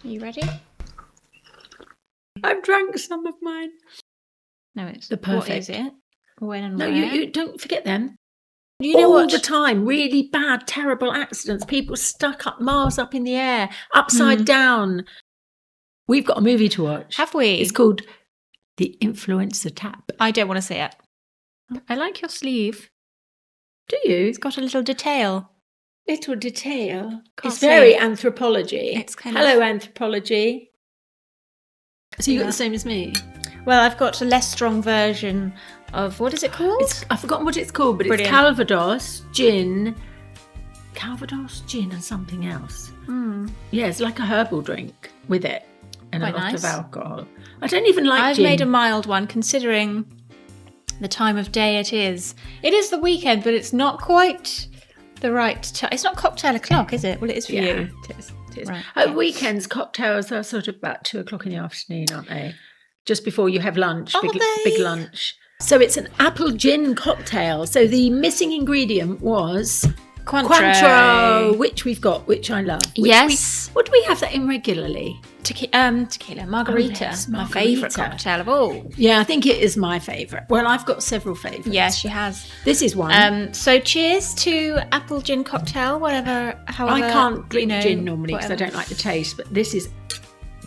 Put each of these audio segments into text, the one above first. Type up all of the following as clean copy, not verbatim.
Are you ready? I've drank some of mine. No, it's the perfect. What is it? When and no, where? you don't forget them. You know all what? the time, really bad, terrible accidents. People stuck up miles up in the air, upside down. We've got a movie to watch. Have we? It's called The Influencer Tap. I don't want to see it. I like your sleeve. Do you? It's got a little detail. Little detail. Can't It's very see. anthropology. It's kind Hello, of... anthropology. So you got the same as me? Well, I've got a less strong version of, what is it called? I've forgotten what it's called, but Brilliant. It's Calvados, gin, and something else. Yeah, it's like a herbal drink with it and Quite a lot nice. of alcohol. I don't even like I've gin. made a mild one, considering the time of day it is. It is the weekend, but it's not quite the right time. It's not cocktail o'clock, is it? Well, it is for you. It is. It is. Right, At okay. weekends, cocktails are sort of about 2:00 in the afternoon, aren't they? Just before you have lunch, Are big they? lunch. So it's an apple gin cocktail. So the missing ingredient was Cointreau, which we've got, which I love. Yes. Would we have that in regularly? Tequila, margarita. Oh, yes, My margarita. favourite cocktail of all. Yeah, I think it is my favourite. Well, I've got several favourites. Yeah, she has. This is one. So cheers to apple gin cocktail, however. I can't drink gin normally because I whatever. don't like the taste, but this is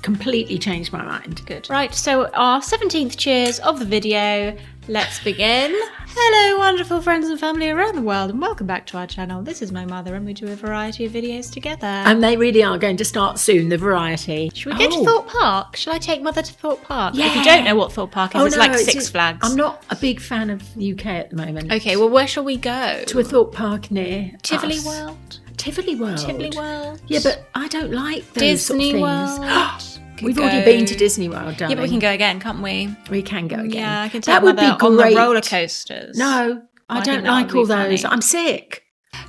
completely changed my mind. Good. Right, so our 17th cheers of the video. Let's begin. Hello, wonderful friends and family around the world, and welcome back to our channel. This is my mother, and we do a variety of videos together. And they really are going to start soon, the variety. Should we go to Thorpe Park? Shall I take Mother to Thorpe Park? Yeah. If you don't know what Thorpe Park is, it's like Six Flags. I'm not a big fan of the UK at the moment. Okay, well, where shall we go? To a Thorpe Park near Tivoli us. World? Tivoli World. Tivoli World? Yeah, but I don't like those Disney sort of things. World? We've already been to Disney World, darling. Yeah, but we can go again, can't we? We can go again. Yeah, I can take that would be Mother on great. the roller coasters. No, I think don't that like would be all those. funny. I'm sick.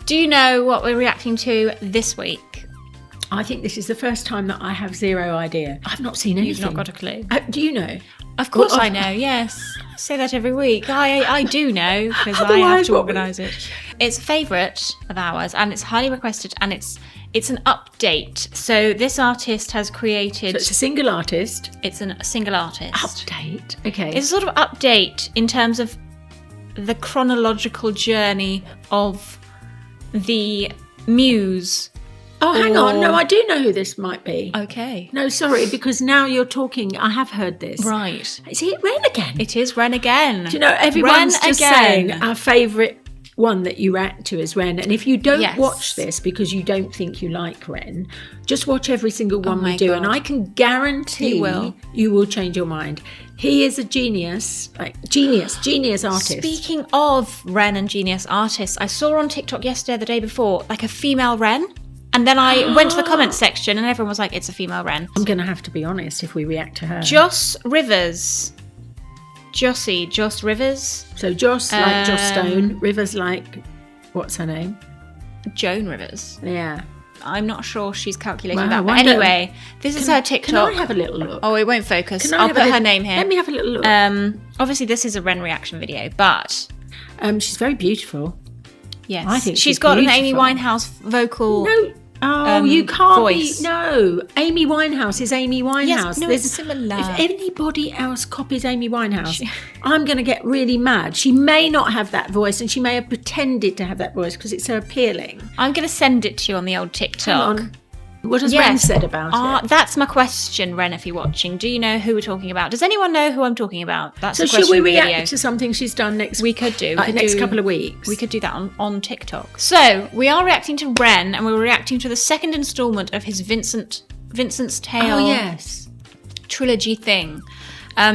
Do you know what we're reacting to this week? I think this is the first time that I have zero idea. I've not seen anything. You've not got a clue. Do you know? Of course Well, I know, yes. I say that every week. I do know, because I have Otherwise, to what organise it. It's a favourite of ours, and it's highly requested, and it's an update. So this artist has created... So it's a single artist. It's a single artist. Update. Okay. It's a sort of update in terms of the chronological journey of the muse. Oh, hang on. No, I do know who this might be. Okay. No, sorry, because now you're talking. I have heard this. Right. Is it Ren again? It is Ren again. Do you know, everyone's Ren just again. saying our favourite one that you react to is Ren. And if you don't Yes. watch this because you don't think you like Ren, just watch every single one my we do. God. And I can guarantee You will. change your mind. He is a genius, genius artist. Speaking of Ren and genius artists, I saw on TikTok yesterday or the day before, like a female Ren. And then I went to the comments section and everyone was like, it's a female Ren. I'm going to have to be honest if we react to her. Joss Rivers. Joss Rivers. So Joss like Joss Stone, Rivers like, what's her name? Joan Rivers. Yeah. I'm not sure she's calculating Wow, that. I But wonder- anyway, this is her TikTok. Can I have a little look? Oh, it won't focus. Can I I'll have put a her little- name here. Let me have a little look. Obviously, this is a Ren reaction video, but She's very beautiful. yes, I think she's she's got an Amy beautiful. Winehouse vocal. No. Oh, you can't voice. be. No. Amy Winehouse is Amy Winehouse. Yes, no, it's similar. If anybody else copies Amy Winehouse, I'm going to get really mad. She may not have that voice, and she may have pretended to have that voice because it's so appealing. I'm going to send it to you on the old TikTok. Hang on. What has Ren said about it? That's my question, Ren, if you're watching. Do you know who we're talking about? Does anyone know who I'm talking about? That's So the question should we of the react video. to something she's done next? We could do. Next couple of weeks. We could do that on TikTok. So we are reacting to Ren, and we're reacting to the second instalment of his Vincent's Tale Oh yes. trilogy thing.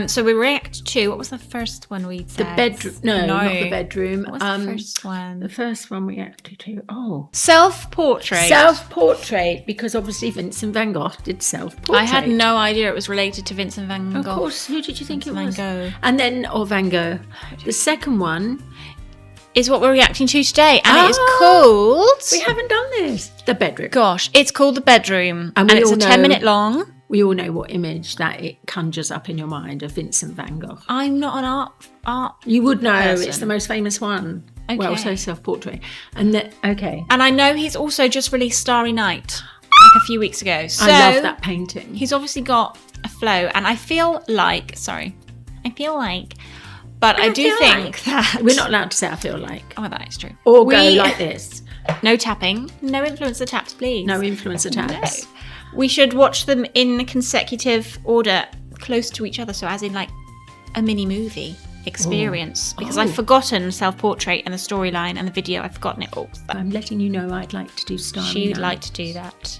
So we react to, what was the first one we said? The bedroom. No, not the bedroom. What was the first one? The first one we reacted to. Oh. Self-portrait. Self-portrait, because obviously Vincent van Gogh did self-portrait. I had no idea it was related to Vincent van Gogh. Of course, who did you think it was? Van Gogh. And then, Van Gogh. The second one is what we're reacting to today, and it is called... We haven't done this. The bedroom. Gosh, it's called The Bedroom, and we it's all a know- 10-minute long. We all know what image that it conjures up in your mind of Vincent van Gogh. I'm not an art You would know, person. it's the most famous one. Okay. Well, so self-portrait. And okay. And I know he's also just released Starry Night. I a few weeks ago. So I love that painting. He's obviously got a flow, and I feel like, but I do think that We're not allowed to say I feel like. Oh, that is true. Or go like this. No tapping. No influencer taps, please. No influencer taps. No. We should watch them in consecutive order, close to each other. So as in like a mini movie experience. Because I've forgotten self-portrait and the storyline and the video. I've forgotten it all. So. I'm letting you know I'd like to do Starry She'd Night. like to do that.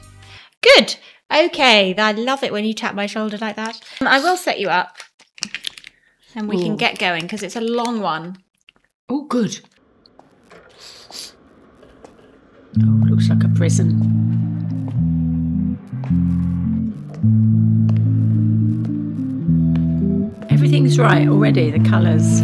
Good. Okay. I love it when you tap my shoulder like that. I will set you up. And we can get going because it's a long one. Oh, good. Oh, looks like a prison. Everything's right already, the colours.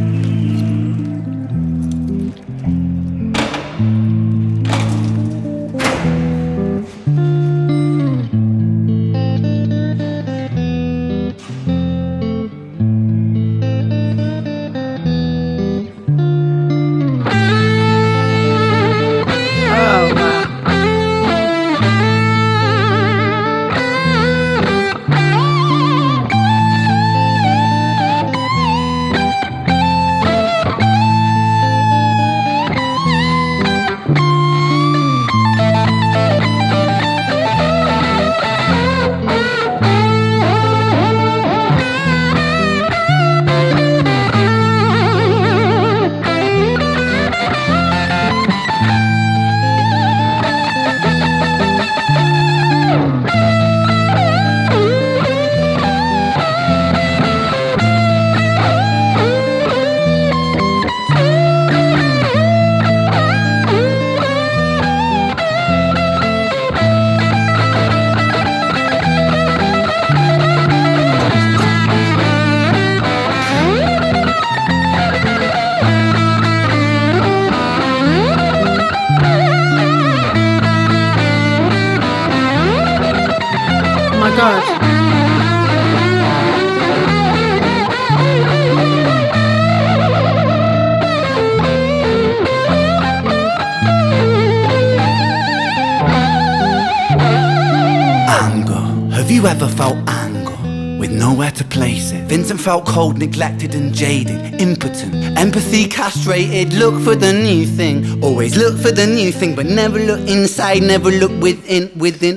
Have you ever felt anger with nowhere to place it? Vincent felt cold, neglected and jaded, impotent, empathy castrated. Look for the new thing, always look for the new thing, but never look inside, never look within,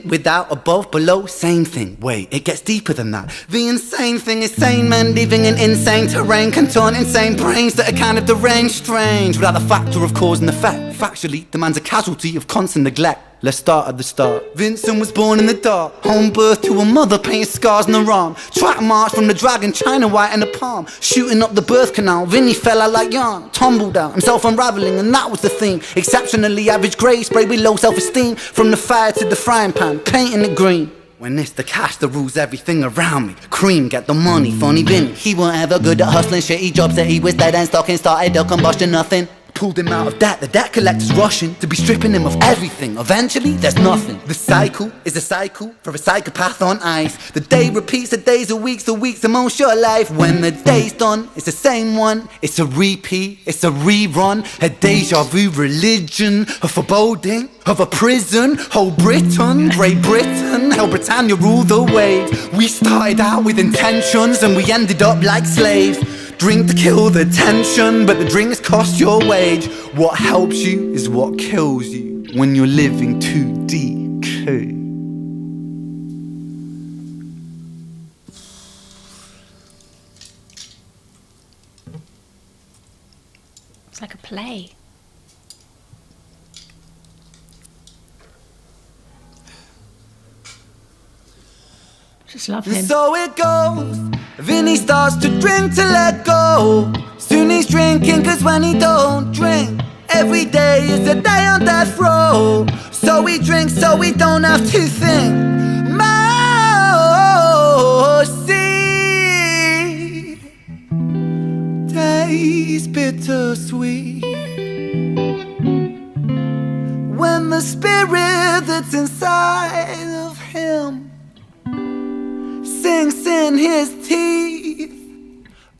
without, above, below. Same thing, wait, it gets deeper than that. The insane thing is sane men living in insane terrain, contort insane brains that are kind of deranged, strange, without the factor of cause and effect. Factually, the man's a casualty of constant neglect. Let's start at the start. Vincent was born in the dark, home birth to a mother painted scars on her arm. Track march from the dragon, China white in the palm. Shooting up the birth canal, Vinny fell out like yarn. Tumbled out, himself unraveling, and that was the theme. Exceptionally average grade, sprayed with low self-esteem. From the fire to the frying pan, painting it green. When it's the cash that rules everything around me. Cream, get the money, funny Vinny. He weren't ever good at hustling, shitty jobs that he was dead and stocking. Started a combustion, nothing. Pulled him out of debt, the debt collector's rushing to be stripping him of everything. Eventually, there's nothing. The cycle is a cycle for a psychopath on ice. The day repeats, the days are weeks, the weeks are most your life. When the day's done, it's the same one. It's a repeat, it's a rerun. A deja vu religion, a foreboding of a prison. Whole Britain, Great Britain, how Britannia ruled the waves. We started out with intentions and we ended up like slaves. Drink to kill the tension, but the drinks cost your wage. What helps you is what kills you when you're living too DK. It's like a play. Just love him. So it goes. Vinny starts to drink to let go. Soon he's drinking, cause when he don't drink, every day is a day on death row. So he drinks so he don't have to think. Mercy, days bittersweet. When the spirit that's inside of him sinks in his teeth,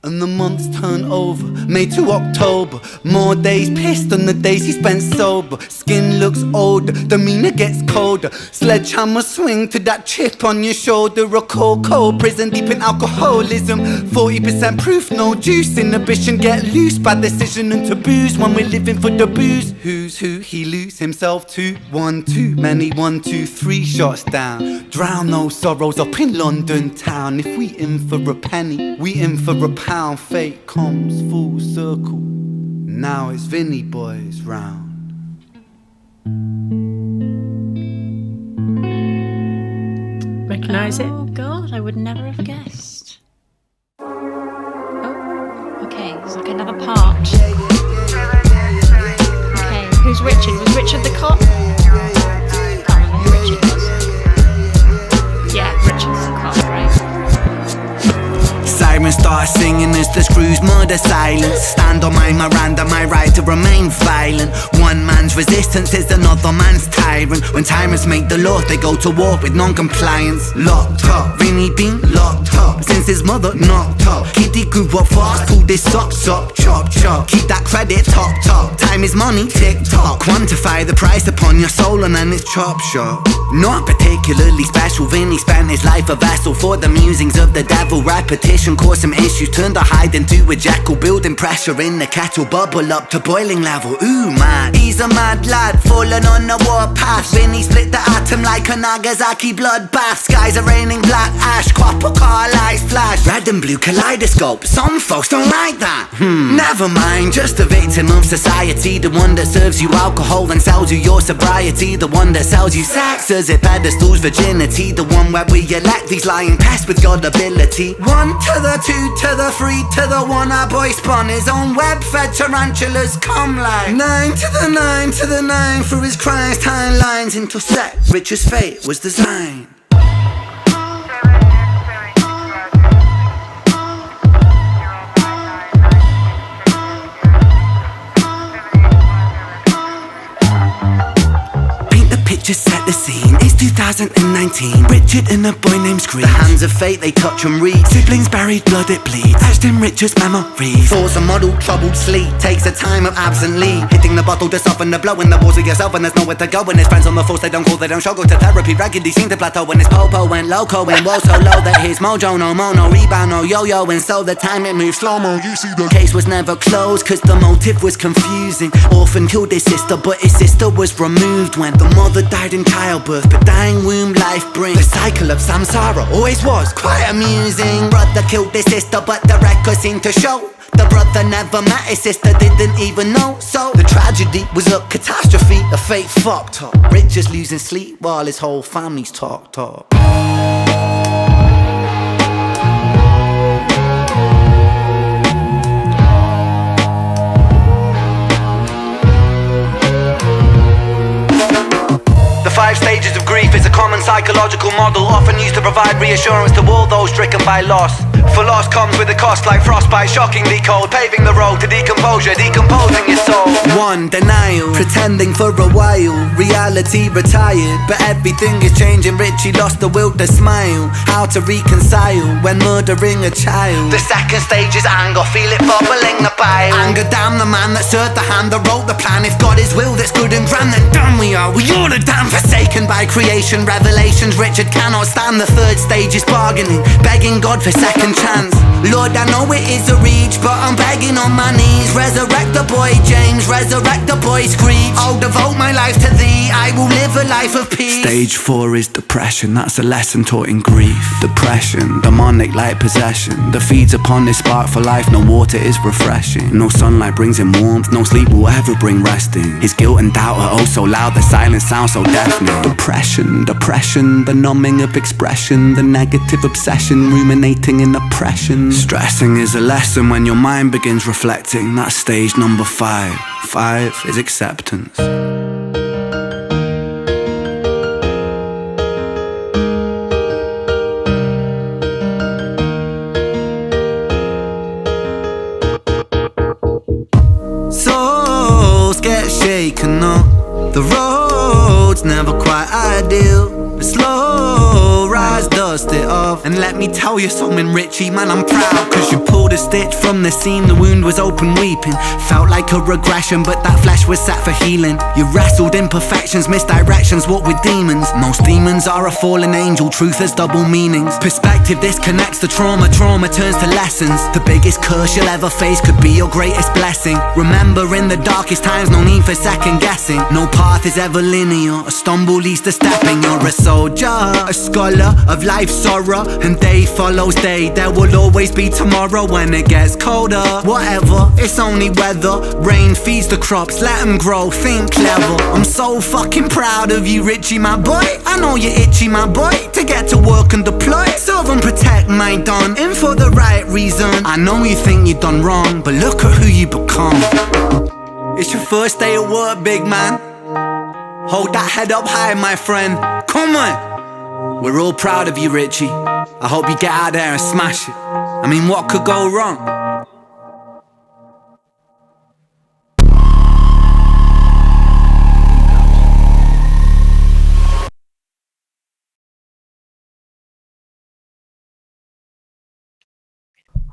And the months turn over, May to October. More days pissed than the days he spent sober. Skin looks older, demeanor gets colder. Sledgehammer swing to that chip on your shoulder. A cold prison deep in alcoholism. 40% proof, no juice. Inhibition get loose by decision and taboos. When we're living for the booze, who's who he lose himself to? One too many, 1, 2, 3 shots down. Drown those sorrows up in London town. If we in for a penny, we in for a pound. Fate comes full circle. Now it's Vinny boys round. Recognise it? Oh God, I would never have guessed. Oh, okay, there's like another part. Okay, who's Richard? Was Richard the cop? Can't remember who Richard was. Yeah, Richard's the cop, right? Sirens start singing as the screws murder silence. Stand on my Miranda, my right to remain violent. One man's resistance is another man's tyrant. When tyrants make the laws, they go to war with non-compliance. Locked up, Vinny been locked up since his mother knocked up. Kitty grew up fast, pulled his socks up, chop chop. Keep that credit top. Time is money, tick tock. Quantify the price upon your soul and then it's chop shop. Not particularly special, Vinny spent his life a vessel for the musings of the devil. Repetition caused some issues, turned a hide into a jackal. Building pressure in the kettle, bubble up to boiling level. Ooh man, he's a mad lad, falling on the warpath. Vinny split the atom like a Nagasaki bloodbath. Skies are raining black ash, copper car lights flash. Red and blue kaleidoscope, some folks don't like that. Never mind, just a victim of society. The one that serves you alcohol and sells you your sobriety. The one that sells you sex as it pedestals virginity. The one where we elect these lying pests with God ability. 1 to the 2 to the 3 to the 1. Our boy spun his own web-fed tarantulas come like 9 to the 9 to the 9. For his crimes tying lines into set. Richard's fate was designed. Just set the scene, it's 2019. Richard and a boy named Screech. The hands of fate, they touch and read. Siblings buried, blood it bleeds. Etched in Richard's memories. Falls a model, troubled sleep. Takes a time of absently. Hitting the bottle to soften the blow. In the walls of yourself and there's nowhere to go. When his friends on the force, they don't call, they don't show. Go to therapy, raggedy seem to plateau. When his popo went loco and woe so low that his mojo no mono, rebound no yo-yo. And so the time it moved slow-mo. You see the case was never closed, cause the motive was confusing. Orphan killed his sister, but his sister was removed when the mother died in childbirth, but dying womb life brings. The cycle of samsara always was quite amusing. Brother killed his sister, but the records seem to show the brother never met his sister, didn't even know. So the tragedy was a catastrophe, a fate fucked up. Richard's losing sleep while his whole family's talked up. The 5 stages of grief is a common psychological model, often used to provide reassurance to all those stricken by loss. For loss comes with a cost like frostbite, shockingly cold, paving the road to decomposure, decomposing your soul. 1. Denial, pretending for a while, reality retired, but everything is changing. Richie lost the will to smile, how to reconcile when murdering a child. The 2nd stage is anger, feel it bubbling the bile. Anger damn the man that served the hand that wrote the plan. If God is will that's good and grand, then damn we are all a damn forsaken by creation. Revelations Richard cannot stand. The 3rd stage is bargaining, begging God for second chance. Lord, I know it is a reach, but I'm begging on my knees. Resurrect the boy James, resurrect the boy Screech. I'll devote my life to thee, I will live a life of peace. Stage 4 is depression, that's a lesson taught in grief. Depression, demonic like possession, that feeds upon this spark for life. No water is refreshing, no sunlight brings him warmth, no sleep will ever bring resting. His guilt and doubt are oh so loud, the silence sounds so deafening. Depression, the numbing of expression, the negative obsession, ruminating in oppression. Stressing is a lesson when your mind begins reflecting. That's stage number 5. 5 is acceptance. Souls get shaken up, the road's never quite ideal, but slow rise dust it up. love. And let me tell you something, Richie, man, I'm proud. Cause you pulled a stitch from the seam, the wound was open weeping. Felt like a regression, but that flesh was set for healing. You wrestled imperfections, misdirections, what with demons. Most demons are a fallen angel, truth has double meanings. Perspective disconnects the trauma, trauma turns to lessons. The biggest curse you'll ever face could be your greatest blessing. Remember, in the darkest times, no need for second guessing. No path is ever linear, a stumble leads to stepping. You're a soldier, a scholar of life's sorrow, and day follows day. There will always be tomorrow when it gets colder. Whatever, it's only weather. Rain feeds the crops, let them grow, think clever. I'm so fucking proud of you, Richie, my boy. I know you're itchy, my boy, to get to work and deploy. Serve and protect my don, in for the right reason. I know you think you've done wrong, but look at who you become. It's your first day at work, big man. Hold that head up high, my friend. Come on. We're all proud of you, Richie. I hope you get out there and smash it. I mean, what could go wrong?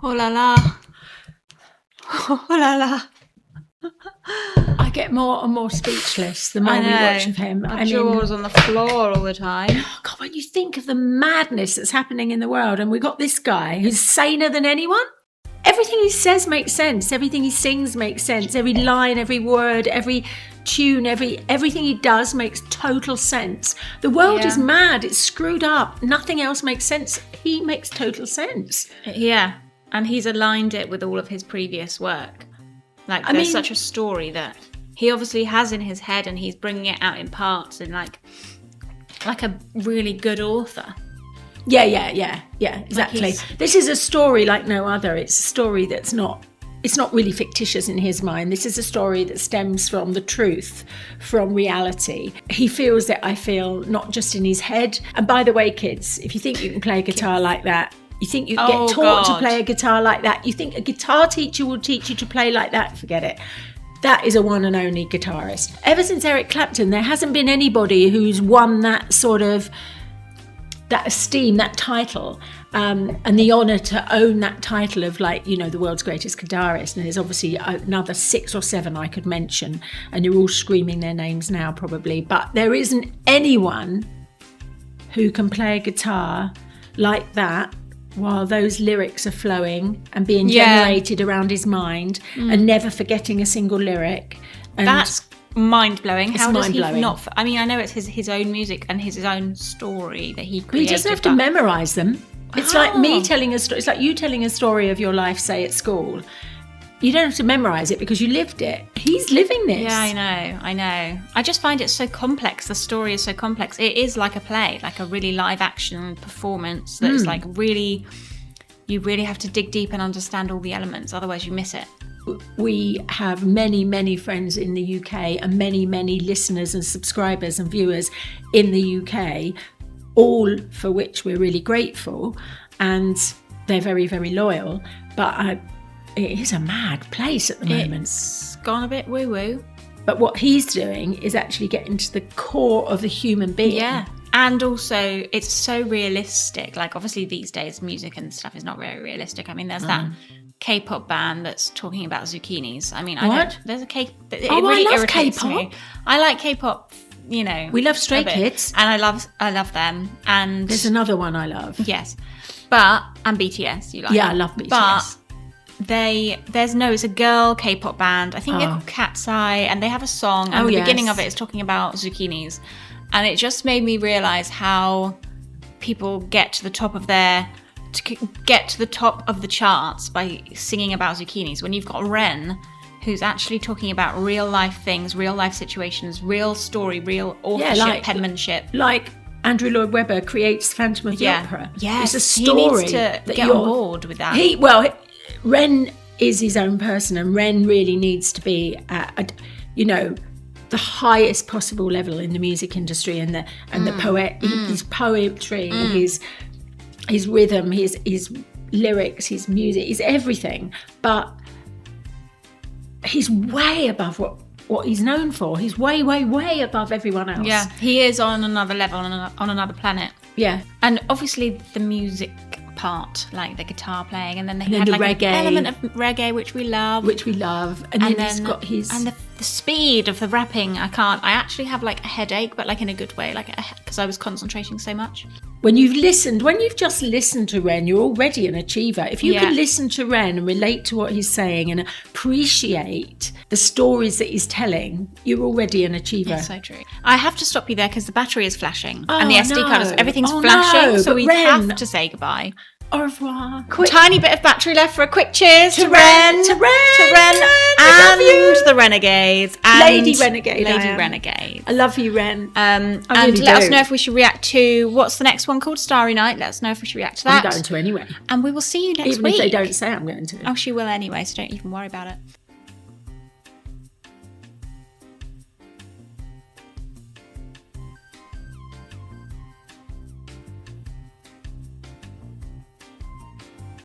Oh la la. Oh la la. I get more and more speechless the more we watch of him. My jaws on the floor all the time. Oh God, when you think of the madness that's happening in the world, and we've got this guy who's saner than anyone. Everything he says makes sense. Everything he sings makes sense. Every line, every word, every tune, everything he does makes total sense. The world is mad. It's screwed up. Nothing else makes sense. He makes total sense. Yeah, and he's aligned it with all of his previous work. Like, there's such a story that he obviously has in his head, and he's bringing it out in parts, and like a really good author. Yeah, exactly. Like this is a story like no other. It's a story that's not really fictitious in his mind. This is a story that stems from the truth, from reality. He feels that I feel not just in his head. And by the way, kids, if you think you can play a guitar like that, you think you get taught to play a guitar like that, you think a guitar teacher will teach you to play like that, forget it. That is a one and only guitarist. Ever since Eric Clapton, there hasn't been anybody who's won that sort of, that esteem, that title, and the honour to own that title of, like, you know, the world's greatest guitarist. And there's obviously another 6 or 7 I could mention, and you're all screaming their names now probably, but there isn't anyone who can play a guitar like that while those lyrics are flowing and being generated around his mind and never forgetting a single lyric. And that's mind-blowing. How does he mind-blowing. not... I mean, I know it's his own music and his own story that he created. But he doesn't have to memorise them. It's like me telling a story. It's like you telling a story of your life, say, at school. You don't have to memorise it because you lived it. He's living this. Yeah, I know. I just find it so complex. The story is so complex. It is like a play, like a really live action performance that's like really... You really have to dig deep and understand all the elements, otherwise you miss it. We have many, many friends in the UK and many, many listeners and subscribers and viewers in the UK, all for which we're really grateful, and they're very, very loyal. But it is a mad place at the moment. It's gone a bit woo-woo. But what he's doing is actually getting to the core of the human being. Yeah. And also, it's so realistic. Like, obviously, these days, music and stuff is not very realistic. I mean, there's that K-pop band that's talking about zucchinis. I mean, there's a K... It really I love irritates K-pop. me. I like K-pop, you know. We love Stray a bit. Kids. And I love them. And There's another one I love. yes. But... And BTS, you like Yeah, that. I love BTS. But it's a girl K-pop band. I think they're called Cat's Eye, and they have a song. And the beginning of it is talking about zucchinis. And it just made me realise how people get to the top of the charts by singing about zucchinis. When you've got Ren, who's actually talking about real life things, real life situations, real story, real authorship, penmanship. Like Andrew Lloyd Webber creates Phantom of the Opera. Yes, It's a story. He needs to get on board with that. Ren is his own person, and Ren really needs to be at the highest possible level in the music industry, and the poet, his poetry, his rhythm, his lyrics, his music, his everything. But he's way above what he's known for. He's way, way, way above everyone else. Yeah, he is on another level, on another planet. Yeah. And obviously the music part, like the guitar playing, and then they And then had the like reggae. an element of reggae, which we love. And then he's got his... And the speed of the rapping, I actually have like a headache, but like in a good way, like because I was concentrating so much. When you've just listened to Ren, you're already an achiever. If you can listen to Ren and relate to what he's saying and appreciate the stories that he's telling, you're already an achiever. That's so true. I have to stop you there because the battery is flashing and the SD card is, everything's Oh, flashing, no, so but we Ren- have to say goodbye. Au revoir. Tiny bit of battery left for a quick cheers to Ren, Ren, to Ren, and I love you. the Renegades, and Lady Renegade, I Lady am. Renegade. I love you, Ren. And really let us do. know if we should react to what's the next one called, Starry Night. Let us know if we should react to that. I'm going to anyway. And we will see you next Even week. if they don't say I'm going to. Oh, she will anyway, so don't even worry about it.